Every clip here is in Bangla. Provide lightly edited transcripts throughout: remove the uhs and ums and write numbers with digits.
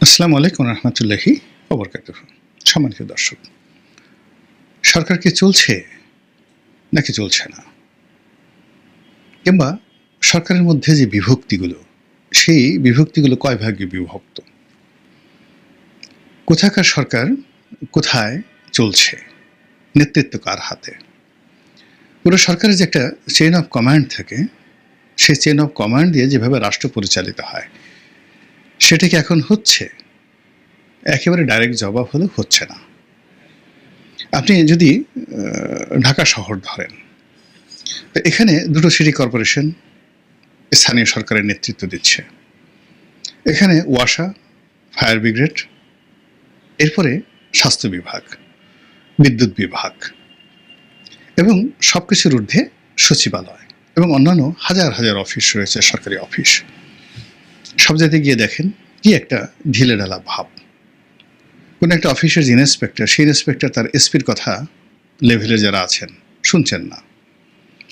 আসসালামু আলাইকুম রহমতুল্লাহি ওবরকাতুহু। সম্মানিত দর্শক, সরকার কি চলছে নাকি চলছে না, কিংবা সরকারের মধ্যে যে বিভক্তিগুলো, সেই বিভক্তিগুলো কয় ভাগে বিভক্ত, কোথাকার সরকার কোথায় চলছে, নেতৃত্ব কার হাতে, পুরো সরকারের যে একটা চেইন অফ কমান্ড থাকে, সেই চেইন অফ কমান্ড দিয়ে যেভাবে রাষ্ট্র পরিচালিত হয় সেটা কি এখন হচ্ছে? একেবারে ডাইরেক্ট জবাব হলো হচ্ছে না। আপনি যদি ঢাকা শহর ধরেন, এখানে দুটো সিটি কর্পোরেশন স্থানীয় সরকারের নেতৃত্ব দিচ্ছে। এখানে ওয়াসা, ফায়ার ব্রিগেড, এরপরে স্বাস্থ্য বিভাগ, বিদ্যুৎ বিভাগ এবং সব কিছুর ঊর্ধ্বে সচিবালয় এবং অন্যান্য হাজার হাজার অফিস রয়েছে, সরকারি অফিস। সব জায়গায় গিয়ে দেখেন কি একটা ঢিলেঢালা ভাব। কোনো একটা অফিসের যে ইন্সপেক্টর, সেই ইন্সপেক্টর তার এসপির কথা লেভেলে যারা আছেন শুনছেন না।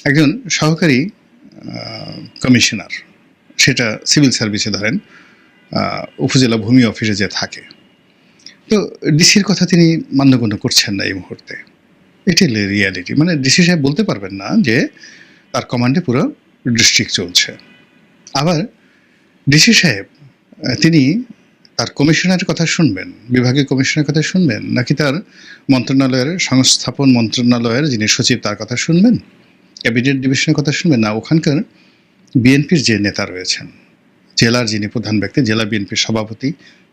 একজন সহকারী কমিশনার, সেটা সিভিল সার্ভিসে ধরেন উপজেলা ভূমি অফিসে যে থাকে, তো ডিসির কথা তিনি মান্যগণ্য করছেন না এই মুহূর্তে। এটি রিয়ালিটি। মানে ডিসি সাহেব বলতে পারবেন না যে তার কমান্ডে পুরো ডিস্ট্রিক্ট চলছে। আবার ডিসি সাহেব তিনি তার কমিশনারের কথা শুনবেন, বিভাগীয় কমিশনের কথা শুনবেন, নাকি তার মন্ত্রণালয়ের সংস্থাপন মন্ত্রণালয়ের যিনি সচিব তার কথা শুনবেন, ক্যাবিনেট ডিভিশনের কথা শুনবেন, না ওখানকার বিএনপির যে নেতা রয়েছেন, জেলার যিনি প্রধান ব্যক্তি, জেলা বিএনপির সভাপতি,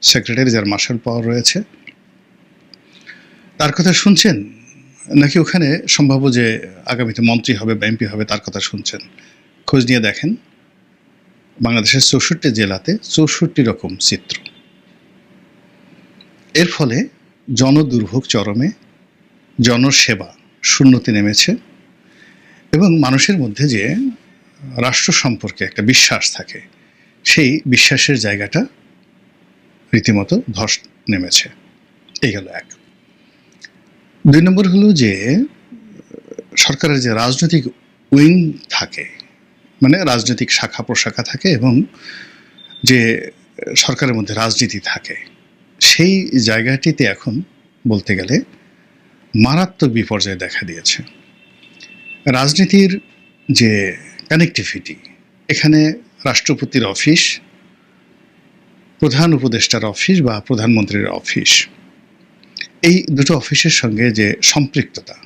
সেক্রেটারি যার মার্শাল পাওয়ার রয়েছে, তার কথা শুনছেন, নাকি ওখানে সম্ভাব্য যে আগামীতে মন্ত্রী হবে বা এমপি হবে তার কথা শুনছেন? খোঁজ নিয়ে দেখেন, বাংলাদেশের ৬৪ জেলাতে ৬৪ রকম চিত্র। এর ফলে জনদুর্ভোগ চরমে, জনসেবা শূন্যতে নেমেছে এবং মানুষের মধ্যে যে রাষ্ট্র সম্পর্কে একটা বিশ্বাস থাকে, সেই বিশ্বাসের জায়গাটা রীতিমতো ধস নেমেছে। এই গেল এক। ২ নম্বর হলো যে সরকারের যে রাজনৈতিক উইং থাকে, মানে রাজনৈতিক শাখা প্রশাখা থাকে এবং যে সরকারের মধ্যে রাজনীতি থাকে, সেই জায়গাটিতে এখন বলতে গেলে মারাত্মক বিপর্যয় দেখা দিয়েছে। রাজনীতির যে কানেক্টিভিটি, এখানে রাষ্ট্রপতির অফিস, প্রধান উপদেষ্টার অফিস বা প্রধানমন্ত্রীর অফিস, এই দুটো অফিসের সঙ্গে যে সম্পৃক্ততা,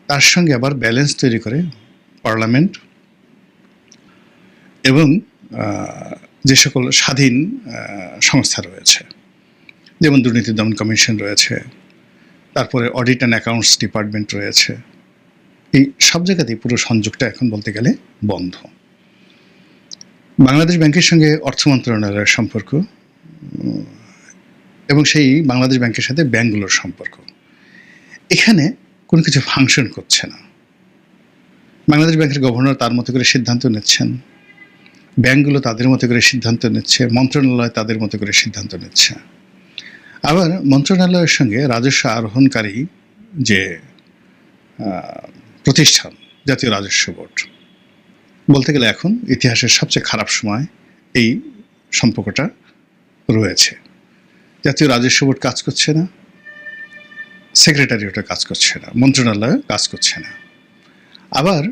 তার সঙ্গে আবার ব্যালেন্স তৈরি করে পার্লামেন্ট এবং যে সকল স্বাধীন সংস্থা রয়েছে, যেমন দুর্নীতি দমন কমিশন রয়েছে, তারপরে অডিট অ্যান্ড অ্যাকাউন্টস ডিপার্টমেন্ট রয়েছে, এই সব জায়গাতেই পুরো সংযোগটা এখন বলতে গেলে বন্ধ। বাংলাদেশ ব্যাংকের সঙ্গে অর্থ মন্ত্রণালয়ের সম্পর্ক এবং সেই বাংলাদেশ ব্যাংকের সাথে ব্যাংকগুলোর সম্পর্ক, এখানে কোনো কিছু ফাংশন করছে না। বাংলাদেশ ব্যাংকের গভর্নর তার মতো করে সিদ্ধান্ত নিচ্ছেন, ব্যাংকগুলো তাদের মতো করে সিদ্ধান্ত নিচ্ছে, মন্ত্রণালয় তাদের মতো করে সিদ্ধান্ত নিচ্ছে। আবার মন্ত্রণালয়ের সঙ্গে রাজস্ব আরোহণকারী যে প্রতিষ্ঠান, জাতীয় রাজস্ব বোর্ড, বলতে গেলে এখন ইতিহাসের সবচেয়ে খারাপ সময় এই সম্পর্কটা রয়েছে। জাতীয় রাজস্ব বোর্ড কাজ করছে না, সেক্রেটারিয়েটও কাজ করছে না, মন্ত্রণালয় কাজ করছে না। আবার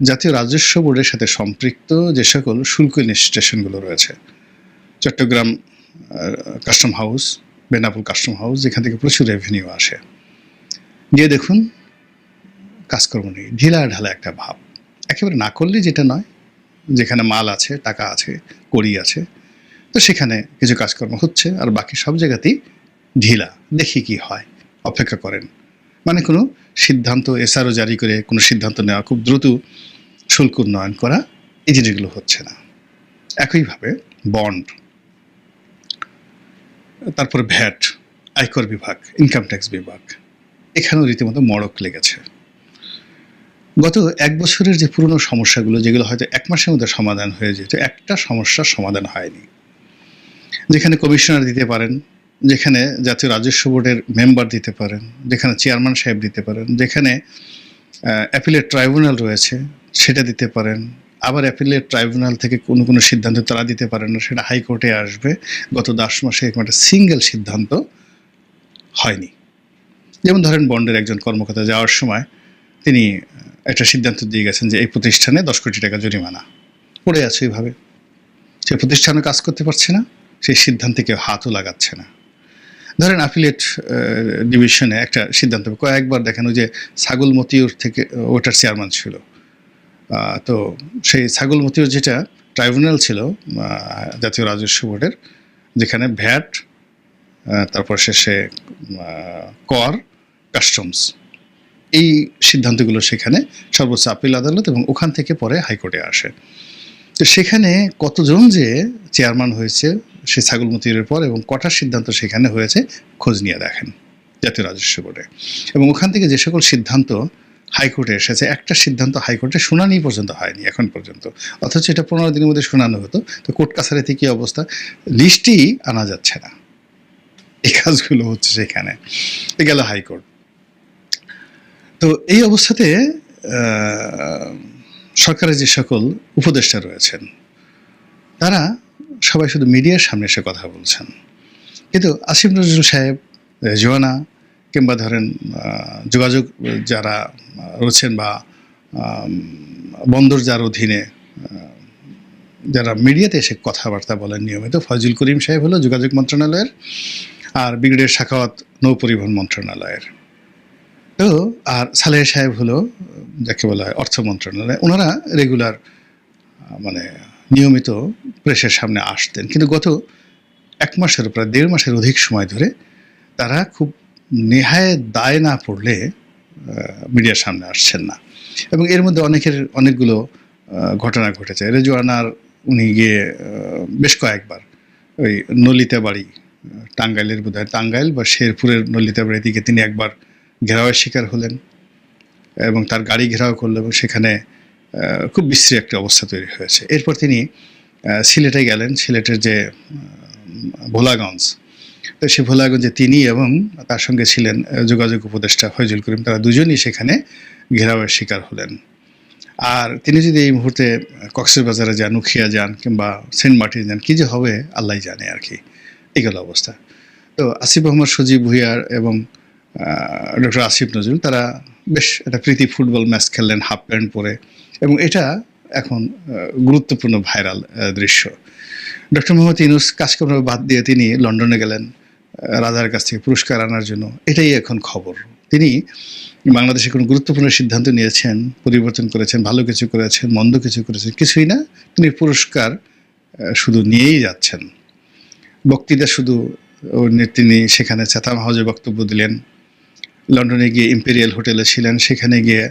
জাতীয় রাজস্ব বোর্ডের সাথে সম্পৃক্ত যে সকল শুল্ক স্টেশনগুলো রয়েছে, Chittagong custom house, Benapole custom house, যেখান থেকে প্রচুর রেভিনিউ আসে, গিয়ে দেখুন কাজকর্ম নেই, ঢিলা ঢালা একটা ভাব। একেবারে না করলে যেটা নয়, যেখানে মাল আছে, টাকা আছে, কড়ি আছে, তো সেখানে কিছু কাজকর্ম হচ্ছে, আর বাকি সব জায়গাতেই ঢিলা। দেখি কি হয়, অপেক্ষা করেন। মানে কোনো সিদ্ধান্ত এসআরও জারি করে কোনো সিদ্ধান্ত নেওয়া, খুব দ্রুত শুল্ক উন্নয়ন করা, এই জিনিসগুলো হচ্ছে না। একইভাবে বন্ড, তারপরে ভ্যাট, আয়কর বিভাগ, ইনকাম ট্যাক্স বিভাগ, এখানেও রীতিমতো মড়ক লেগেছে। গত 1 বছরের যে পুরনো সমস্যাগুলো, যেগুলো হয়তো 1 মাসের মধ্যে সমাধান হয়ে যেত, একটা সমস্যার সমাধান হয়নি। যেখানে কমিশনার দিতে পারেন, যেখানে জাতীয় রাজস্ব বোর্ডের মেম্বার দিতে পারেন, যেখানে চেয়ারম্যান সাহেব দিতে পারেন, যেখানে অ্যাপিলেট ট্রাইব্যুনাল রয়েছে সেটা দিতে পারেন, আবার অ্যাপিলেট ট্রাইব্যুনাল থেকে কোনো কোনো সিদ্ধান্ত তারা দিতে পারে না, সেটা হাইকোর্টে আসবে। গত 10 মাসে এরকম একটা সিঙ্গেল সিদ্ধান্ত হয়নি। যেমন ধরেন বন্ডের একজন কর্মকর্তা যাওয়ার সময় তিনি একটা সিদ্ধান্ত দিয়ে গেছেন যে এই প্রতিষ্ঠানে 10 কোটি টাকা জরিমানা পড়ে আছে, এইভাবে সে প্রতিষ্ঠানে কাজ করতে পারছে না, সেই সিদ্ধান্তে কেউ হাতও লাগাচ্ছে না। ধরেন অ্যাফিলিয়েট ডিভিশনে একটা সিদ্ধান্ত কয়েকবার দেখেন, ওই যে ছাগল মতিউর থেকে ওটার চেয়ারম্যান ছিল, তো সেই ছাগল মতিউর যেটা ট্রাইব্যুনাল ছিল জাতীয় রাজস্ব বোর্ডের, যেখানে ভ্যাট, তারপর শেষে কর, কাস্টমস, এই সিদ্ধান্তগুলো সেখানে সর্বোচ্চ আপিল আদালত এবং ওখান থেকে পরে হাইকোর্টে আসে। তো সেখানে কতজন যে চেয়ারম্যান হয়েছে সে ছাগল মতিউরের পর এবং কটার সিদ্ধান্ত সেখানে হয়েছে খোঁজ নিয়ে দেখেন জাতীয় রাজস্ব বোর্ডে। এবং ওখান থেকে যে সকল সিদ্ধান্ত হাইকোর্টে এসেছে, একটা সিদ্ধান্ত হাইকোর্টে শুনানি পর্যন্ত হয়নি এখন পর্যন্ত, অথচ এটা 15 দিনের মধ্যে শোনানো হতো। তো কোর্ট কাছারিতে কী অবস্থা, লিস্টই আনা যাচ্ছে না, এই কাজগুলো হচ্ছে সেখানে। গেল হাইকোর্ট। তো এই অবস্থাতে সরকারের যে সকল উপদেষ্টা রয়েছেন তারা সবাই শুধু মিডিয়ার সামনে এসে কথা বলছেন, কিন্তু আসিফ নজরুল সাহেব, রেজওয়ানা, কিংবা ধরেন যোগাযোগ যারা রয়েছেন বা বন্দর যার অধীনে যারা মিডিয়াতে এসে কথাবার্তা বলেন নিয়মিত, ফয়জুল করিম সাহেব হলো যোগাযোগ মন্ত্রণালয়ের, আর ব্রিগেডিয়ার সাখাওয়াত নৌ পরিবহন মন্ত্রণালয়ের, তো আর সালেহ সাহেব হলো যাকে বলা হয় অর্থ মন্ত্রণালয়। ওনারা রেগুলার মানে নিয়মিত প্রেসের সামনে আসতেন, কিন্তু গত 1 মাসের প্রায় 1.5 মাসের অধিক সময় ধরে তারা খুব নেহায়েত দায় না পড়লে মিডিয়ার সামনে আসছেন না। এবং এর মধ্যে অনেকগুলো ঘটনা ঘটেছে। রেজওয়ানার উনি গিয়ে বেশ কয়েকবার ওই নলিতাবাড়ি, টাঙ্গাইলের বোধহয় টাঙ্গাইল বা শেরপুরের নলিতাবাড়ির দিকে তিনি একবার ঘেরাওয়ের শিকার হলেন এবং তার গাড়ি ঘেরাও করলো এবং সেখানে খুব বিশ্রী একটা অবস্থা তৈরি হয়েছে। এরপর তিনি সিলেটে গেলেন, সিলেটের যে ভোলাগঞ্জ, তো সেই ভোলাগঞ্জে তিনি এবং তার সঙ্গে ছিলেন যোগাযোগ উপদেষ্টা ফয়জুল করিম, তারা দুজনই সেখানে ঘেরাওয়ের শিকার হলেন। আর তিনি যদি এই মুহূর্তে কক্সবাজারে যান, উখিয়া যান কিংবা সেন্ট মার্টিন যান, কী যে হবে আল্লাহ জানে আর কি, এগুলো অবস্থা। তো আসিফ আহমদ সজীব ভুঁইয়ার এবং ডক্টর আসিফ নজরুল তারা বেশ একটা প্রীতি ফুটবল ম্যাচ খেললেন হাফ প্যান্ট পরে, এবং এটা এখন গুরুত্বপূর্ণ ভাইরাল দৃশ্য। ডক্টর মোহাম্মদ ইউনূস কাজকর্ম বাদ দিয়ে তিনি লন্ডনে গেলেন রাজার কাছ থেকে পুরস্কার আনার জন্য, এটাই এখন খবর। তিনি বাংলাদেশে কোনো গুরুত্বপূর্ণ সিদ্ধান্ত নিয়েছেন, পরিবর্তন করেছেন, ভালো কিছু করেছেন, মন্দ কিছু করেছেন, কিছুই না, তিনি পুরস্কার শুধু নিয়েই যাচ্ছেন। বক্তৃতা শুধু তিনি সেখানে চাতাম হাউজে বক্তব্য দিলেন, লন্ডনে গিয়ে ইম্পেরিয়াল হোটেলে ছিলেন, সেখানে গিয়ে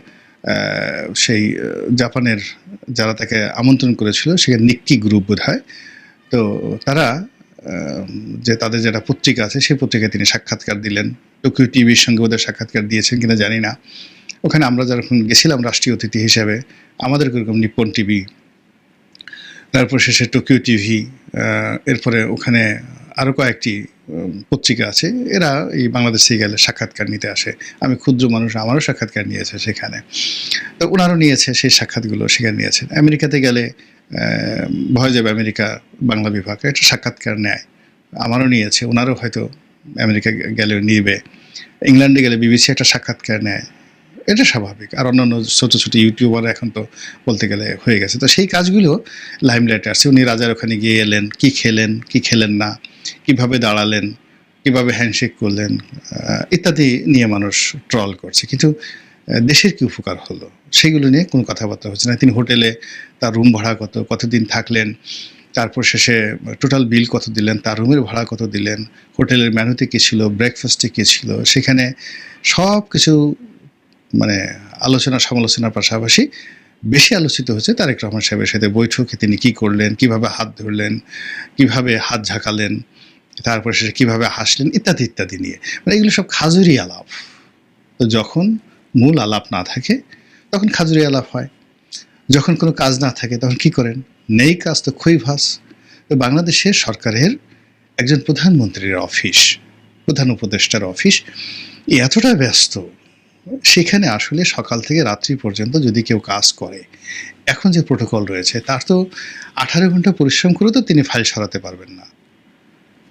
সেই জাপানের যারা তাকে আমন্ত্রণ করেছিল সেখানে নিক্কি গ্রুপ বোধ হয়, তো তারা যে তাদের যেটা পত্রিকা আছে সেই পত্রিকায় তিনি সাক্ষাৎকার দিলেন। টোকিও টিভির সঙ্গে ওদের সাক্ষাৎকার দিয়েছেন কিনা জানি না। ওখানে আমরা যখন গেছিলাম রাষ্ট্রীয় অতিথি হিসেবে, আমাদের এরকম নিপ্পন টিভি, তারপর শেষে টোকিও টিভি, এরপরে ওখানে আরও কয়েকটি পত্রিকা আছে, এরা এই বাংলাদেশে গেলে সাক্ষাৎকার নিতে আসে। আমি ক্ষুদ্র মানুষ, আমারও সাক্ষাৎকার নিয়েছে সেখানে, তো ওনারও নিয়েছে, সেই সাক্ষাৎগুলো সেখানে নিয়েছেন। আমেরিকাতে গেলে ভয় যাবে আমেরিকা বাংলা বিভাগ একটা সাক্ষাৎকার নেয়, আমারও নিয়েছে, ওনারও হয়তো আমেরিকা গেলেও নিবে। ইংল্যান্ডে গেলে বিবিসি একটা সাক্ষাৎকার নেয়, এটা স্বাভাবিক। আর অন্যান্য ছোটো ছোটো ইউটিউবার এখন তো বলতে গেলে হয়ে গেছে। তো সেই কাজগুলো লাইমলাইটে আসছে। উনি রাজার ওখানে গিয়ে এলেন, কী খেলেন, কী খেলেন না, কীভাবে দাঁড়ালেন, কীভাবে হ্যান্ডশেক করলেন, ইত্যাদি নিয়ে মানুষ ট্রল করছে, কিন্তু দেশের কী উপকার হলো সেগুলো নিয়ে কোনো কথাবার্তা হচ্ছে না। তিনি হোটেলে তার রুম ভাড়া কত, কতদিন থাকলেন, তারপর শেষে টোটাল বিল কত দিলেন, তার রুমের ভাড়া কত দিলেন, হোটেলের মেনুতে কী ছিল, ব্রেকফাস্টে কী ছিল, সেখানে সব কিছু মানে আলোচনা সমালোচনার পাশাপাশি বেশি আলোচিত হচ্ছে তারেক রহমান সাহেবের সাথে বৈঠকে তিনি কী করলেন, কিভাবে হাত ধরলেন, কিভাবে হাত ঝাঁকালেন, তারপর শেষে কীভাবে হাসলেন, ইত্যাদি ইত্যাদি নিয়ে। মানে এগুলো সব খাজুরি আলাপ। তো যখন মূল আলাপ না থাকে তখন খাজুরি আলাপ হয়, যখন কোনো কাজ না থাকে তখন কি করেন, নেই কাজ তো খই ভাস। তো বাংলাদেশের সরকারের একজন প্রধানমন্ত্রীর অফিস, প্রধান উপদেষ্টার অফিস এতটা ব্যস্ত সেখানে আসলে সকাল থেকে রাত্রি পর্যন্ত যদি কেউ কাজ করে, এখন যে প্রোটোকল রয়েছে তার তো 18 ঘন্টা পরিশ্রম করে তো তিনি ফাইল সরাতে পারবেন না।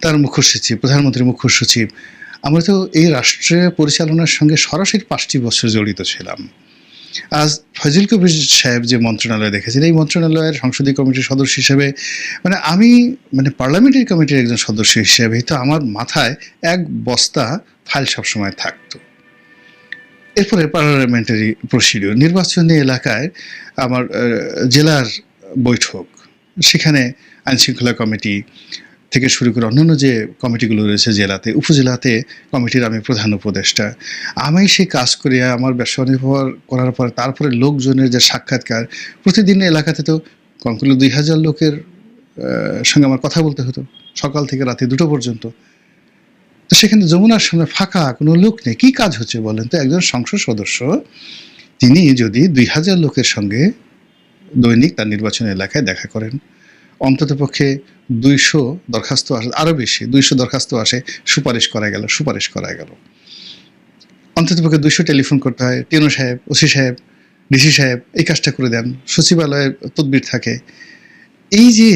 তার মুখ্য সচিব, প্রধানমন্ত্রীর মুখ্য সচিব, আমরা তো এই রাষ্ট্রের পরিচালনার সঙ্গে সরাসরি 5টি বছর জড়িত ছিলাম। আজ ফয়জুল কবির সাহেব যে মন্ত্রণালয় দেখেছেন, এই মন্ত্রণালয়ের সংসদীয় কমিটির সদস্য হিসেবে আমি পার্লামেন্টারি কমিটির একজন সদস্য হিসেবে তো আমার মাথায় এক বস্তা ফাইল সবসময় থাকতো। এরপরে পার্লামেন্টারি প্রসিডিউর, নির্বাচনী এলাকায় আমার জেলার বৈঠক, সেখানে আইনশৃঙ্খলা কমিটি থেকে শুরু করে অন্যান্য যে কমিটিগুলো রয়েছে জেলাতে, উপজেলাতে কমিটির আমি প্রধান উপদেষ্টা। আমি সেই কাজ করে আমার ব্যবসা নির্ভর করার পর তারপরে লোকজনের যে সাক্ষাৎকার, প্রতিদিন এলাকাতে তো কমপক্ষে 2000 লোকের সঙ্গে আমার কথা বলতে হতো সকাল থেকে রাতে 2টো পর্যন্ত। তো সেখানে যমুনার সামনে ফাঁকা, কোনো লোক নেই, কী কাজ হচ্ছে বলেন তো? একজন সংসদ সদস্য তিনি যদি 2000 লোকের সঙ্গে দৈনিক তার নির্বাচনী এলাকায় দেখা করেন, অন্তত পক্ষে 200 দরখাস্ত আসে, আরও বেশি 200 দরখাস্ত আসে, সুপারিশ করা গেল। অন্তত পক্ষে 200 টেলিফোন করতে হয়, টিএনও সাহেব, ওসি সাহেব, ডিসি সাহেব এই কাজটা করে দেন, সচিবালয়ে তদবির থাকে। এই যে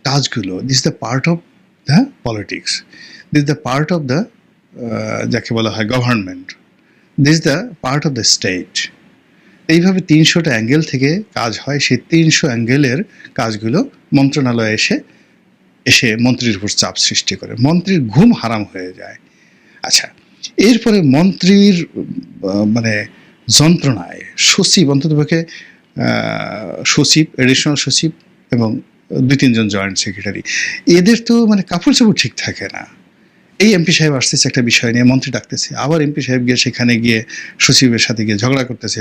কাজগুলো, this the part of the politics, this the part of the যাকে বলা হয় government, this the part of the state. এইভাবে 300টা অ্যাঙ্গেল থেকে কাজ হয়। সেই 300 অ্যাঙ্গেলের কাজগুলো মন্ত্রণালয়ে এসে মন্ত্রীর উপর চাপ সৃষ্টি করে, মন্ত্রীর ঘুম হারাম হয়ে যায়। আচ্ছা, এরপরে মন্ত্রীর যন্ত্রণায় সচিব, অন্ততপক্ষে সচিব, এডিশনাল সচিব এবং 2-3 জন জয়েন্ট সেক্রেটারি, এদের তো কাপড় চাপড় ঠিক থাকে না। এই এমপি সাহেব আসতেছে একটা বিষয় নিয়ে, মন্ত্রী ডাকতেছে, আবার এমপি সাহেব গিয়ে সেখানে গিয়ে সচিবের সাথে গিয়ে ঝগড়া করতেছে,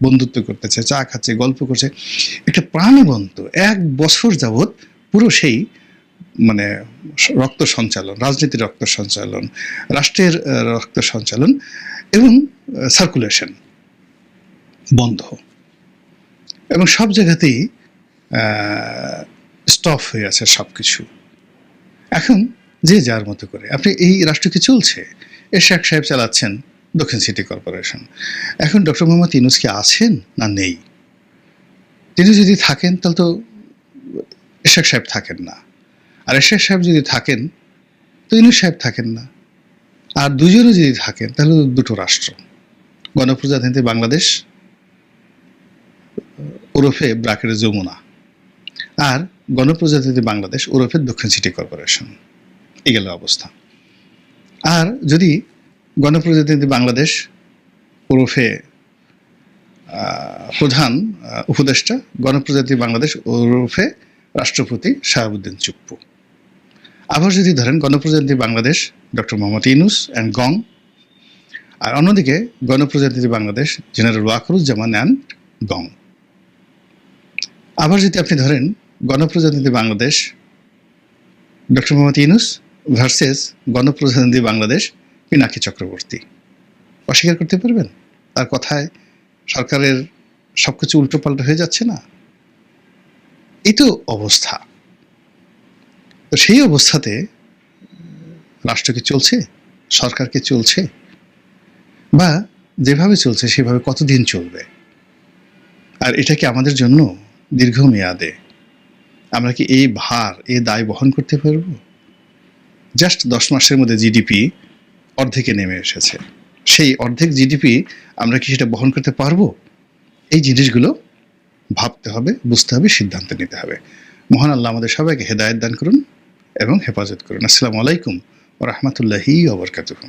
বন্ধুত্ব করতেছে, চা খাচ্ছে, গল্প করছে। একটা প্রাণবন্ত 1 বছর যাবৎ পুরো সেই রক্ত সঞ্চালন, রাজনীতির রক্ত সঞ্চালন, রাষ্ট্রের রক্ত সঞ্চালন এবং সার্কুলেশন বন্ধ, এবং সব জায়গাতেই স্টপ হয়ে আছে সব কিছু। এখন যে যার মতো করে আপনি এই রাষ্ট্র কি চলছে? এরশাদ সাহেব চালাচ্ছেন দক্ষিণ সিটি কর্পোরেশন। এখন ডক্টর মোহাম্মদ ইউনূস কি আছেন না নেই? তিনি যদি থাকেন তাহলে তো এরশাদ সাহেব থাকেন না, আর এরশাদ সাহেব যদি থাকেন তো ইউনূস সাহেব থাকেন না, আর দুজনে যদি থাকেন তাহলে 2টো রাষ্ট্র, গণপ্রজাতন্ত্রী বাংলাদেশ ওরফে ব্রাকেটে যমুনা, আর গণপ্রজাতন্ত্রী বাংলাদেশ ওরফে দক্ষিণ সিটি কর্পোরেশন। এই গেল অবস্থা। আর যদি গণপ্রজাতন্ত্রী বাংলাদেশ ওরফে প্রধান উপদেষ্টা, গণপ্রজাতন্ত্রী বাংলাদেশ ওরফে রাষ্ট্রপতি শাহাবুদ্দিন চুপ্পু। আবার যদি ধরেন গণপ্রজাতন্ত্রী বাংলাদেশ ডক্টর মোহাম্মদ ইউনূস অ্যান্ড গং, আর অন্যদিকে গণপ্রজাতন্ত্রী বাংলাদেশ জেনারেল ওয়াকারুজ্জামান অ্যান্ড গং। আবার যদি আপনি ধরেন গণপ্রজাতন্ত্রী বাংলাদেশ ডক্টর মোহাম্মদ ইউনূস ভার্সেস গণপ্রজাতন্ত্রী বাংলাদেশ পিনাকি চক্রবর্তী, অস্বীকার করতে পারবেন? তার কথায় সরকারের সবকিছু উল্টোপাল্টা হয়ে যাচ্ছে না? এই তো অবস্থা। তো সেই অবস্থাতে রাষ্ট্র কি চলছে? সরকার কি চলছে? বা যেভাবে চলছে সেভাবে কতদিন চলবে? আর এটা কি আমাদের জন্য দীর্ঘমেয়াদে আমরা কি এই ভার, এই দায় বহন করতে পারবো? জাস্ট 10 মাসের মধ্যে জিডিপি অর্ধেকে নেমে এসেছে। সেই অর্ধেক জিডিপি আমরা কি সেটা বহন করতে পারবো? এই জিনিসগুলো ভাবতে হবে, বুঝতে হবে, সিদ্ধান্ত নিতে হবে। মহান আল্লাহ আমাদের সবাইকে হেদায়েত দান করুন এবং হেফাজত করুন। আসসালামু আলাইকুম ওয়া রাহমাতুল্লাহি ওয়া বারাকাতুহু।